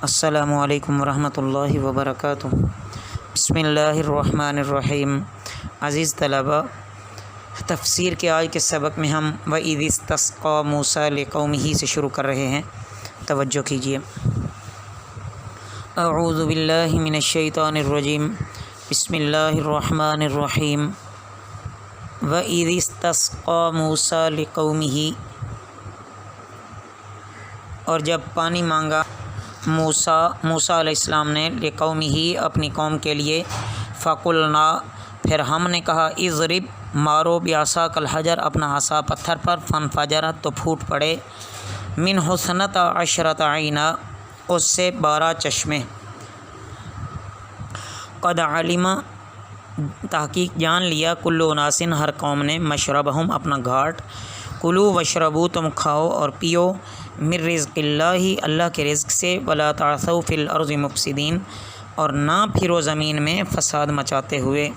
السلام علیکم ورحمۃ اللہ وبرکاتہ۔ بسم اللہ الرحمن الرحیم۔ عزیز طلباء، تفسیر کے آج کے سبق میں ہم وَإِذِ اسْتَسْقَىٰ مُوسَىٰ لِقَوْمِهِ سے شروع کر رہے ہیں، توجہ کیجیے۔ اعوذ باللہ من الشیطان الرجیم، بسم اللہ الرحمن الرحیم۔ وَإِذِ اسْتَسْقَىٰ مُوسَىٰ لِقَوْمِهِ، اور جب پانی مانگا موسیٰ علیہ السلام نے لقومہ اپنی قوم کے لیے، فقلنا پھر ہم نے کہا، اضرب مارو بعصاک الحجر اپنا عصا پتھر پر، فانفجرت تو پھوٹ پڑے، من حسنۃ عشرۃ عینا اس سے 12 چشمے، قد علم تحقیق جان لیا، کل اناس ہر قوم نے، مشربہم اپنا گھاٹ، کلو وشربو تم کھاؤ اور پیو، من رزق اللہ اللہ کے رزق سے، ولا تعثوا فی الارض مفسدین اور نہ پھرو زمین میں فساد مچاتے ہوئے۔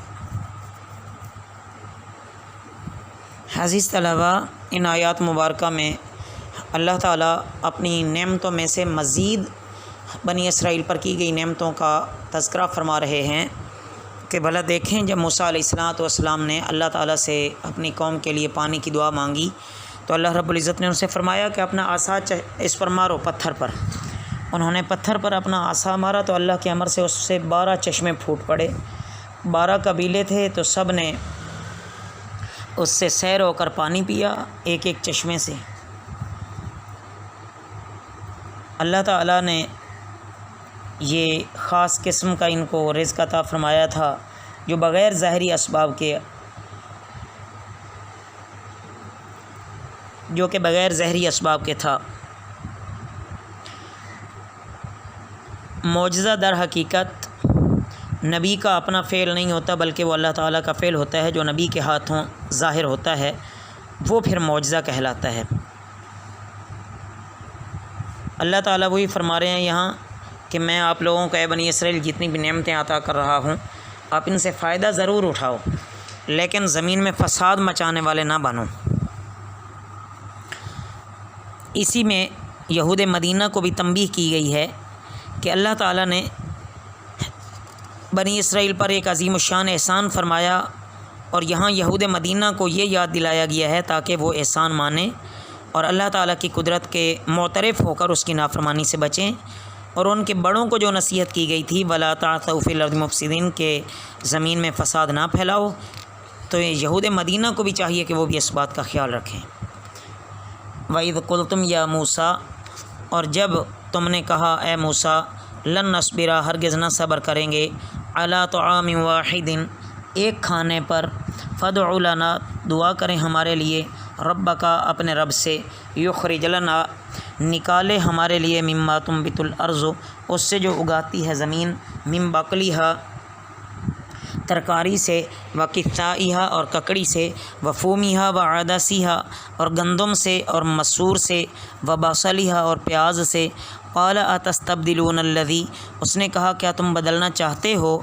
عزیز طلباء، ان آیات مبارکہ میں اللہ تعالیٰ اپنی نعمتوں میں سے مزید بنی اسرائیل پر کی گئی نعمتوں کا تذکرہ فرما رہے ہیں کہ بھلا دیکھیں، جب موسیٰ علیہ السلام نے اللہ تعالیٰ سے اپنی قوم کے لیے پانی کی دعا مانگی تو اللہ رب العزت نے ان سے فرمایا کہ اپنا عصا اس پر مارو، پتھر پر۔ انہوں نے پتھر پر اپنا عصا مارا تو اللہ کے امر سے اس سے 12 چشمے پھوٹ پڑے۔ 12 قبیلے تھے تو سب نے اس سے سیر ہو کر پانی پیا، ایک ایک چشمے سے۔ اللہ تعالیٰ نے یہ خاص قسم کا ان کو رزق عطا فرمایا تھا جو بغیر ظاہری اسباب کے، جو کہ بغیر ظاہری اسباب کے تھا۔ معجزہ در حقیقت نبی کا اپنا فعل نہیں ہوتا، بلکہ وہ اللہ تعالیٰ کا فعل ہوتا ہے جو نبی کے ہاتھوں ظاہر ہوتا ہے، وہ پھر معجزہ کہلاتا ہے۔ اللہ تعالیٰ وہی فرما رہے ہیں یہاں کہ میں آپ لوگوں کو، اے بنی اسرائیل، جتنی بھی نعمتیں عطا کر رہا ہوں، آپ ان سے فائدہ ضرور اٹھاؤ، لیکن زمین میں فساد مچانے والے نہ بنو۔ اسی میں یہود مدینہ کو بھی تنبیہ کی گئی ہے کہ اللہ تعالیٰ نے بنی اسرائیل پر ایک عظیم الشان احسان فرمایا، اور یہاں یہود مدینہ کو یہ یاد دلایا گیا ہے تاکہ وہ احسان مانیں اور اللہ تعالیٰ کی قدرت کے معترف ہو کر اس کی نافرمانی سے بچیں، اور ان کے بڑوں کو جو نصیحت کی گئی تھی، ولا تعثوا فی الارض مفسدین، کہ زمین میں فساد نہ پھیلاؤ، تو یہود مدینہ کو بھی چاہیے کہ وہ بھی اس بات کا خیال رکھیں۔ وَإِذْ قُلْتُمْ يَا مُوسَىٰ، اور جب تم نے کہا اے موسیٰ، لن نصبر ہرگز نہ صبر کریں گے، علی طعام واحد ایک کھانے پر، فادع لنا دعا کریں ہمارے لیے، ربک اپنے رب سے، یخرج لنا نکالے ہمارے لیے، مما تنبت الارض اس سے جو اگاتی ہے زمین، من بقلیہا ترکاری سے، وقثائہا اور ککڑی سے، وفومیہا وعدسیہا اور گندم سے اور مسور سے، وبصلیہا اور پیاز سے، قال اتستبدلون الذی اس نے کہا کیا تم بدلنا چاہتے ہو،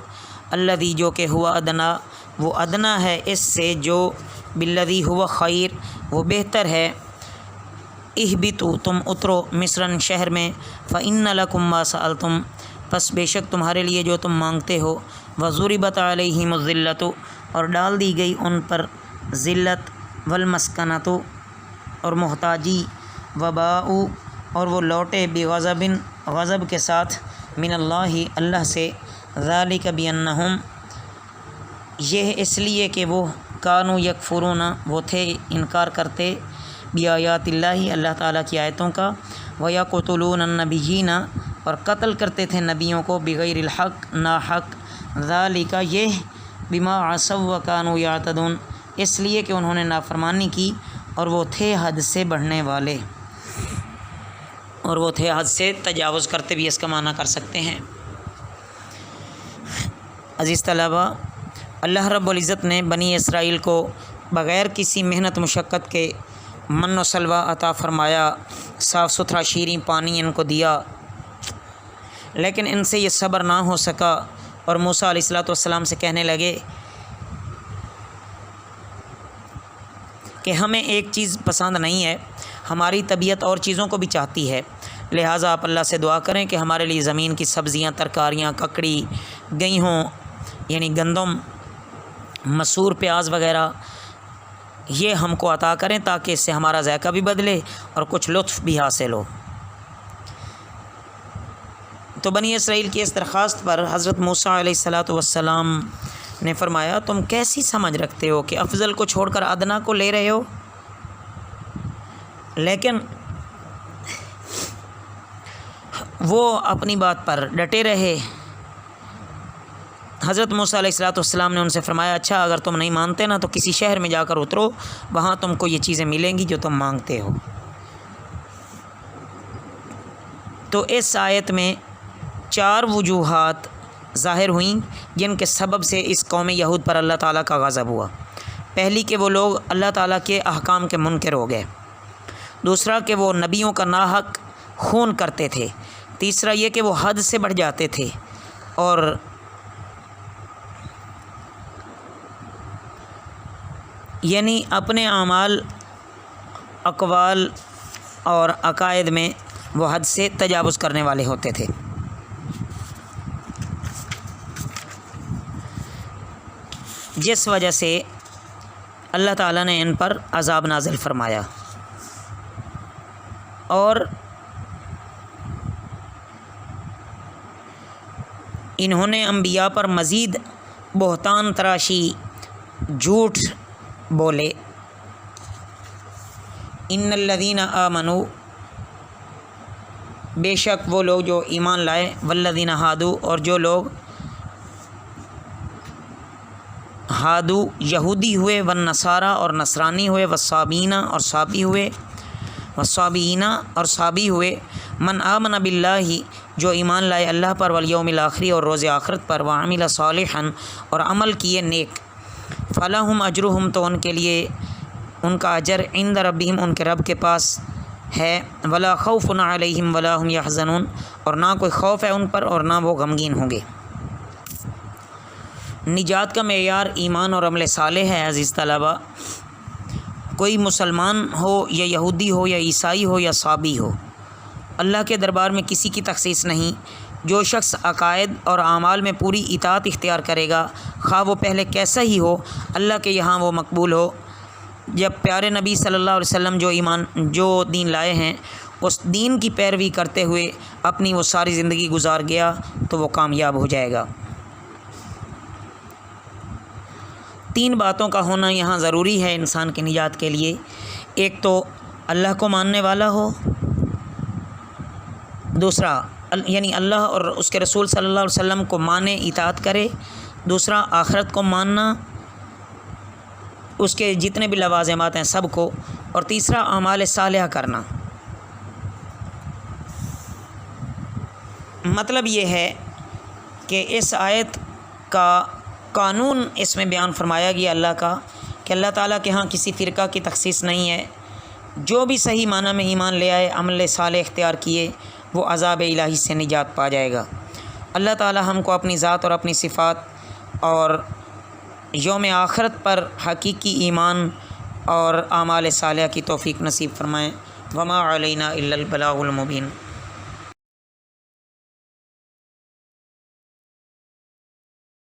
الذی جو کہ ہوا ادنا وہ ادنا ہے اس سے، جو بالذی ہوا خیر وہ بہتر ہے، اہبطوا تم اترو مصرن شہر میں، فإن لکم ما سألتم پس بے شک تمہارے لیے جو تم مانگتے ہو، وضربت علیہم الذلۃ اور ڈال دی گئی ان پر ذلت، والمسکنۃ اور محتاجی، وباؤ اور وہ لوٹے، بغضب غضب کے ساتھ، من اللہ اللہ سے، ذالک بانہم یہ اس لیے کہ وہ، کانوا یکفرون وہ تھے انکار کرتے، بآیات اللہ اللہ تعالیٰ کی آیتوں کا، ویقتلون النبیین اور قتل کرتے تھے نبیوں کو، بغیر الحق ناحق، ذالک یہ، بما عصوا وکانوا یعتدون اس لیے کہ انہوں نے نافرمانی کی اور وہ تھے حد سے بڑھنے والے، اور وہ تھے حد سے تجاوز کرتے بھی اس کا معنی کر سکتے ہیں۔ عزیز طلباء، اللہ رب العزت نے بنی اسرائیل کو بغیر کسی محنت مشقت کے من و سلوہ عطا فرمایا، صاف ستھرا شیریں پانی ان کو دیا، لیکن ان سے یہ صبر نہ ہو سکا، اور موسیٰ علیہ السلام سے کہنے لگے کہ ہمیں ایک چیز پسند نہیں ہے، ہماری طبیعت اور چیزوں کو بھی چاہتی ہے، لہٰذا آپ اللہ سے دعا کریں کہ ہمارے لیے زمین کی سبزیاں، ترکاریاں، ککڑی، گیہوں یعنی گندم، مسور، پیاز وغیرہ یہ ہم کو عطا کریں تاکہ اس سے ہمارا ذائقہ بھی بدلے اور کچھ لطف بھی حاصل ہو۔ تو بنی اسرائیل کی اس درخواست پر حضرت موسیٰ علیہ السلام نے فرمایا تم کیسی سمجھ رکھتے ہو کہ افضل کو چھوڑ کر ادنا کو لے رہے ہو؟ لیکن وہ اپنی بات پر ڈٹے رہے۔ حضرت موسیٰ علیہ السلام نے ان سے فرمایا اچھا اگر تم نہیں مانتے نا تو کسی شہر میں جا کر اترو، وہاں تم کو یہ چیزیں ملیں گی جو تم مانگتے ہو۔ تو اس آیت میں 4 وجوہات ظاہر ہوئیں جن کے سبب سے اس قوم یہود پر اللہ تعالیٰ کا غضب ہوا۔ پہلی کہ وہ لوگ اللہ تعالیٰ کے احکام کے منکر ہو گئے، دوسرا کہ وہ نبیوں کا ناحق خون کرتے تھے، تیسرا یہ کہ وہ حد سے بڑھ جاتے تھے، اور یعنی اپنے اعمال، اقوال اور عقائد میں وہ حد سے تجاوز کرنے والے ہوتے تھے۔ جس وجہ سے اللہ تعالیٰ نے ان پر عذاب نازل فرمایا، اور انہوں نے انبیاء پر مزید بہتان تراشی، جھوٹ بولے۔ ان الذین آمنوا، بے شک وہ لوگ جو ایمان لائے، والذین ہادو، اور جو لوگ ہادو یہودی ہوئے، والنصارى اور نصرانی ہوئے، والصابین اور صابی ہوئے، والصابئین اور صابی ہوئے، من آمن باللہ، جو ایمان لائے اللہ پر، والیوم الآخر اور روز آخرت پر، وعمل صالحا اور عمل کیے نیک، فلہم اجرہم، تو ان کے لیے ان کا اجر، عند ربہم، ان کے رب کے پاس ہے، ولا خوف علیہم ولا هم یحزنون، اور نہ کوئی خوف ہے ان پر اور نہ وہ غمگین ہوں گے۔ نجات کا معیار ایمان اور عمل صالح ہے عزیز طلبہ۔ کوئی مسلمان ہو یا یہودی ہو یا عیسائی ہو یا صابی ہو، اللہ کے دربار میں کسی کی تخصیص نہیں۔ جو شخص عقائد اور اعمال میں پوری اطاعت اختیار کرے گا، خواہ وہ پہلے کیسا ہی ہو، اللہ کے یہاں وہ مقبول ہو۔ جب پیارے نبی صلی اللہ علیہ وسلم جو دین لائے ہیں اس دین کی پیروی کرتے ہوئے اپنی وہ ساری زندگی گزار گیا تو وہ کامیاب ہو جائے گا۔ 3 باتوں کا ہونا یہاں ضروری ہے انسان کی نجات کے لیے۔ ایک تو اللہ کو ماننے والا ہو، دوسرا یعنی اللہ اور اس کے رسول صلی اللہ علیہ وسلم کو مانے، اطاعت کرے، دوسرا آخرت کو ماننا، اس کے جتنے بھی لوازمات ہیں سب کو، اور تیسرا اعمال صالحہ کرنا۔ مطلب یہ ہے کہ اس آیت کا قانون اس میں بیان فرمایا گیا اللہ کا، کہ اللہ تعالیٰ کے ہاں کسی فرقہ کی تخصیص نہیں ہے۔ جو بھی صحیح معنی میں ایمان لے آئے، عمل صالح اختیار کیے، وہ عذاب الہی سے نجات پا جائے گا۔ اللہ تعالیٰ ہم کو اپنی ذات اور اپنی صفات اور یوم آخرت پر حقیقی ایمان اور اعمال صالحہ کی توفیق نصیب فرمائیں۔ وما علینا الا البلاغ المبین۔